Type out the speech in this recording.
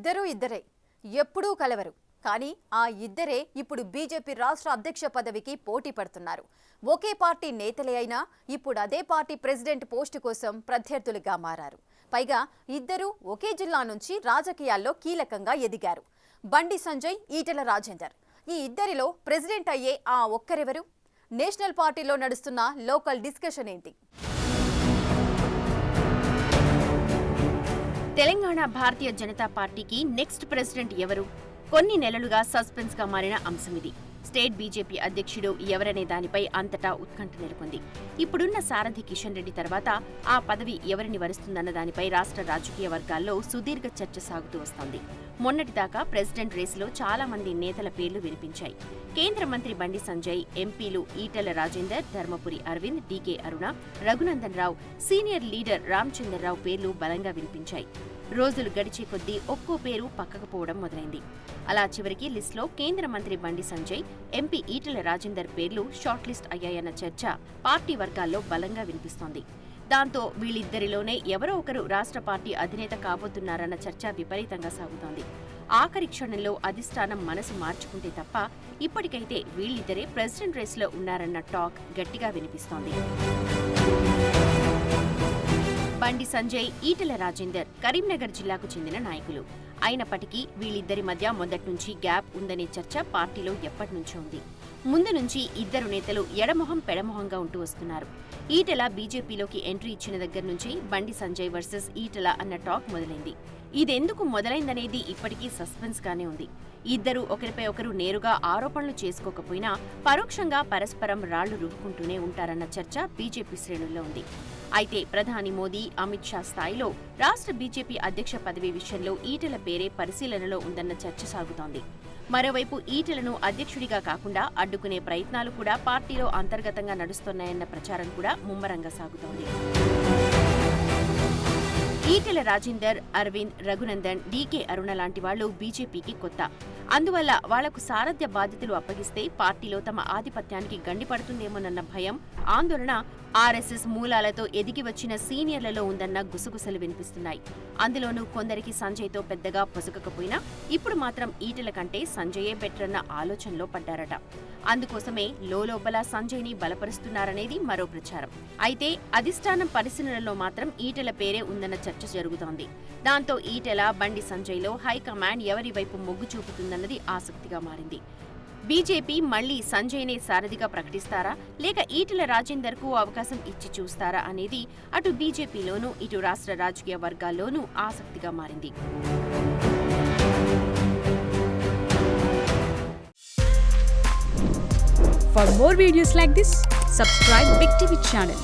ఇద్దరే ఎప్పుడూ కలవరు. కానీ ఆ ఇద్దరే ఇప్పుడు బీజేపీ రాష్ట్ర అధ్యక్ష పదవికి పోటీ పడుతున్నారు. ఒకే పార్టీ నేతలే అయినా ఇప్పుడు అదే పార్టీ ప్రెసిడెంట్ పోస్టు కోసం ప్రత్యర్థులుగా మారారు. పైగా ఇద్దరు ఒకే జిల్లా నుంచి రాజకీయాల్లో కీలకంగా ఎదిగారు. బండి సంజయ్, ఈటెల రాజేందర్. ఈ ఇద్దరిలో ప్రెసిడెంట్ అయ్యే ఆ ఒక్కరెవరు? నేషనల్ పార్టీలో నడుస్తున్న లోకల్ డిస్కషన్ ఏంటి? తెలంగాణ భారతీయ జనతా పార్టీకి నెక్స్ట్ ప్రెసిడెంట్ ఎవరు? కొన్ని నెలలుగా సస్పెన్స్ గా మారిన అంశమిది. స్టేట్ బీజేపీ అధ్యక్షుడు ఎవరనే దానిపై అంతటా ఉత్కంఠ నెలకొంది. ఇప్పుడున్న సారథి కిషన్ రెడ్డి తర్వాత ఆ పదవి ఎవరిని వరుస్తుందన్న దానిపై రాష్ట్ర రాజకీయ వర్గాల్లో సుదీర్ఘ చర్చ సాగుతూ వస్తోంది. మొన్నటిదాకా ప్రెసిడెంట్ రేసులో చాలా మంది నేతల పేర్లు వినిపించాయి. కేంద్ర మంత్రి బండి సంజయ్, ఎంపీలు ఈటెల రాజేందర్, ధర్మపురి అరవింద్, డీకే అరుణ, రఘునందన్ రావు, సీనియర్ లీడర్ రామచంద్రరావు పేర్లు బలంగా వినిపించాయి. రోజులు గడిచే కొద్దీ ఒక్కో పేరు పక్కకు పోవడం మొదలైంది. అలా చివరికి లిస్టులో కేంద్ర మంత్రి బండి సంజయ్, ఎంపీ ఈటెల రాజేందర్ పేర్లు షార్ట్ లిస్ట్ అయ్యాయన్న చర్చ పార్టీ వర్గాల్లో బలంగా వినిపిస్తోంది. దాంతో వీళ్ళిద్దరిలోనే ఎవరో ఒకరు రాష్ట్ర పార్టీ అధినేత కాబోతున్నారన్న చర్చ విపరీతంగా సాగుతోంది. ఆఖరి క్షణంలో అధిష్టానం మనసు మార్చుకుంటే తప్ప ఇప్పటికైతే వీళ్ళిద్దరే ప్రెసిడెంట్ రేసులో ఉన్నారన్న టాక్ గట్టిగా వినిపిస్తోంది. బండి సంజయ్, ఈటెల రాజేందర్ కరీంనగర్ జిల్లాకు చెందిన నాయకులు అయినప్పటికీ వీళ్ళిద్దరి మధ్య మొదట్నుంచి గ్యాప్ ఉందనే చర్చ పార్టీలో ఎప్పటినుంచో ఉంది. ముందు నుంచి ఇద్దరు నేతలు ఎడమొహం పెడమొహంగా ఉంటూ వస్తున్నారు. ఈటెల బీజేపీలోకి ఎంట్రీ ఇచ్చిన దగ్గర నుంచి బండి సంజయ్ వర్సెస్ ఈటెల అన్న టాక్ మొదలైంది. ఇదెందుకు మొదలైందనేది ఇప్పటికీ సస్పెన్స్ గానే ఉంది. ఇద్దరు ఒకరిపై ఒకరు నేరుగా ఆరోపణలు చేసుకోకపోయినా పరోక్షంగా పరస్పరం రాళ్లు రువ్వుకుంటూనే ఉంటారన్న చర్చ బీజేపీ శ్రేణుల్లో ఉంది. అయితే ప్రధాని మోదీ, అమిత్ షా స్థాయిలో రాష్ట్ర బీజేపీ అధ్యక్ష పదవి విషయంలో ఈటెల పేరే పరిశీలనలో ఉందన్న చర్చ సాగుతోంది. మరోవైపు ఈటెలను అధ్యక్షుడిగా కాకుండా అడ్డుకునే ప్రయత్నాలు కూడా పార్టీలో అంతర్గతంగా నడుస్తున్నాయన్న ప్రచారం కూడా ముమ్మరంగా సాగుతోంది. ఈటెల రాజేందర్, అరవింద్, రఘునందన్, డీకే అరుణ లాంటి వాళ్లు బీజేపీకి కొత్త. అందువల్ల వాళ్లకు సారథ్య బాధ్యతలు అప్పగిస్తే పార్టీలో తమ ఆధిపత్యానికి గండిపడుతుందేమోనన్న భయం, ఆందోళన ఆర్ఎస్ఎస్ మూలాలతో ఎదిగి వచ్చిన సీనియర్లలో ఉందన్న గుసగుసలు వినిపిస్తున్నాయి. అందులోనూ కొందరికి సంజయ్తో పెద్దగా పొసగకపోయినా ఇప్పుడు మాత్రం ఈటెల కంటే సంజయే బెటర్ అన్న ఆలోచనలో పడ్డారట. అందుకోసమే లోలోపల సంజయ్ని బలపరుస్తున్నారనేది మరో ప్రచారం. అయితే అధిష్టానం పరిశీలనలో మాత్రం ఈటెల పేరే ఉందన్న చర్చ జరుగుతోంది. దాంతో ఈటెల, బండి సంజయ్లో హైకమాండ్ ఎవరి వైపు మొగ్గు చూపుతుందన్నది ఆసక్తిగా మారింది. బీజేపీ మళ్లీ సంజయ్నే సారథిగా ప్రకటిస్తారా, లేక ఈటెల రాజేందర్కు అవకాశం ఇచ్చి చూస్తారా అనేది అటు బీజేపీలోనూ ఇటు రాష్ట్ర రాజకీయ వర్గాల్లోనూ ఆసక్తిగా మారింది. For more videos like this, subscribe Big TV channel.